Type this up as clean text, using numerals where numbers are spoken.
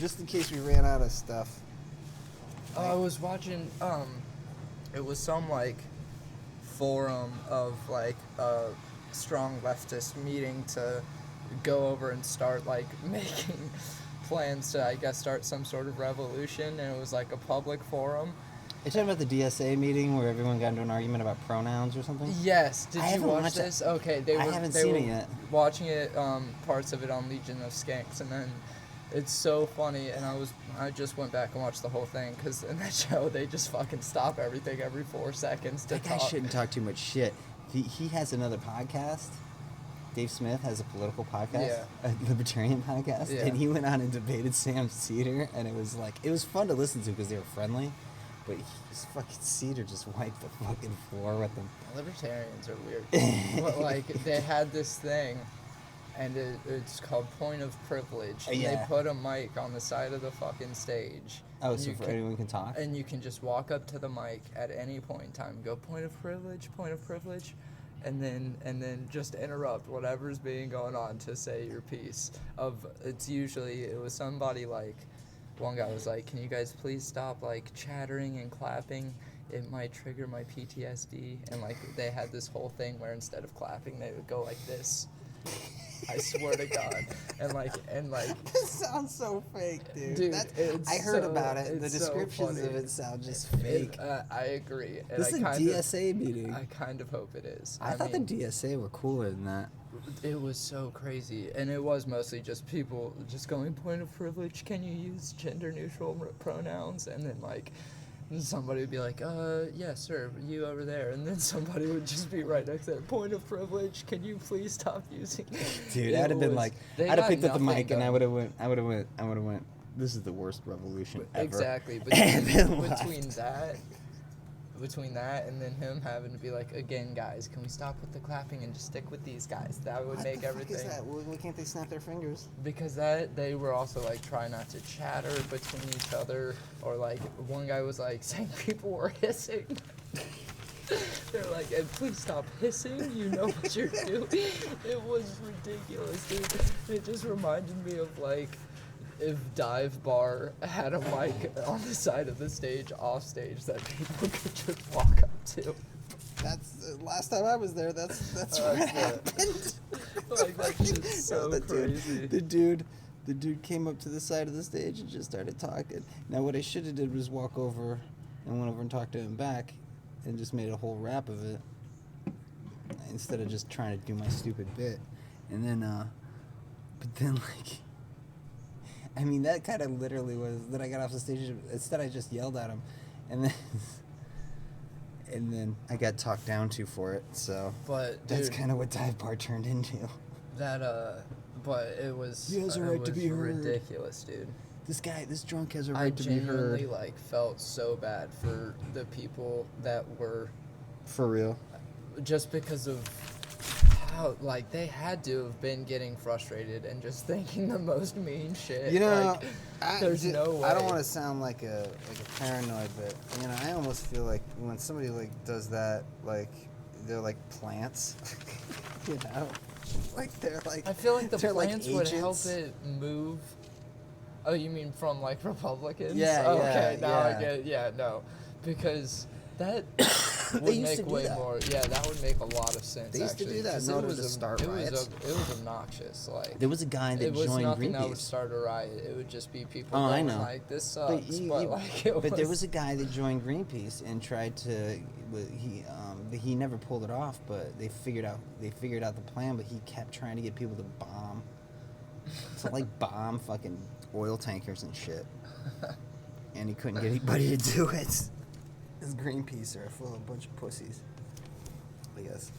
just in case we ran out of stuff. I was watching, it was some, like, forum of, like, a strong leftist meeting to go over and start, like, making plans to, I guess, start some sort of revolution, and it was, like, a public forum. Are you talking about the DSA meeting where everyone got into an argument about pronouns or something? Yes. Did you watch this? Okay, I haven't seen it yet. Watching it, parts of it on Legion of Skanks, and then it's so funny, and I just went back and watched the whole thing, because in that show, they just fucking stop everything every 4 seconds to talk. That guy shouldn't talk too much shit. He has another podcast. Dave Smith has a political podcast, a libertarian podcast, and he went on and debated Sam Cedar, and it was fun to listen to because they were friendly. But his fucking Cedar just wiped the fucking floor with them. Libertarians are weird. But, like, they had this thing, and it's called Point of Privilege. And they put a mic on the side of the fucking stage. Oh, so anyone can talk? And you can just walk up to the mic at any point in time, go, point of privilege, and then just interrupt whatever's being going on to say your piece. It was somebody like, one guy was like, can you guys please stop, like, chattering and clapping? It might trigger my PTSD. And, like, they had this whole thing where instead of clapping, they would go like this. I swear to God. And like. This sounds so fake, dude. Dude, I heard about it. The descriptions of it sound just fake. I agree. And this is a DSA meeting. I kind of hope it is. I thought the DSA were cooler than that. It was so crazy, and it was mostly just people just going, point of privilege, can you use gender-neutral pronouns? And then, like, somebody would be like, yeah, sir, you over there. And then somebody would just be right next there, point of privilege, can you please stop using Dude, I'd have been like, I'd have picked up the mic and I would have went, this is the worst revolution ever. Exactly, between that and then him having to be like, again, guys, can we stop with the clapping and just stick with these guys? That would make everything. What the fuck is that? Why can't they snap their fingers? Because they were also like trying not to chatter between each other, or like one guy was like saying people were hissing. They're like, and please stop hissing, you know what you're doing. It was ridiculous, dude. It just reminded me of like if Dive Bar had a mic on the side of the stage, off stage, that people could just walk up to. That's last time I was there. That's what happened. Like, that's just so crazy. The dude came up to the side of the stage and just started talking. Now what I should have did was walk over and went over and talked to him back, and just made a whole rap of it instead of just trying to do my stupid bit. And then, but then like. I mean, that kind of literally was. Then I got off the stage. Instead, I just yelled at him, and then I got talked down to for it. So, but that's kind of what Dive Bar turned into. But it was. He has a right to be heard. Ridiculous, dude. This drunk has a right to be heard. I genuinely like felt so bad for the people that were. For real. Just because of. Like, they had to have been getting frustrated and just thinking the most mean shit. You know, like, there's no way. I don't want to sound like a paranoid, but, you know, I almost feel like when somebody, like, does that, like, they're like plants, you know? Like, they're like... I feel like the plants like would help it move. Oh, you mean from, like, Republicans? Yeah, okay, now yeah. I get it. Yeah, no. Because that would make way more. Yeah, that would make a lot of sense. They used to do that in order to start riots. It was obnoxious. Like, there was a guy that joined Greenpeace. It was nothing that would start a riot. It would just be people going like, this sucks. But there was a guy that joined Greenpeace and tried to. He never pulled it off, but they figured out the plan. But he kept trying to get people to bomb. Bomb fucking oil tankers and shit. And he couldn't get anybody to do it. This Greenpeace are full of a bunch of pussies, I guess.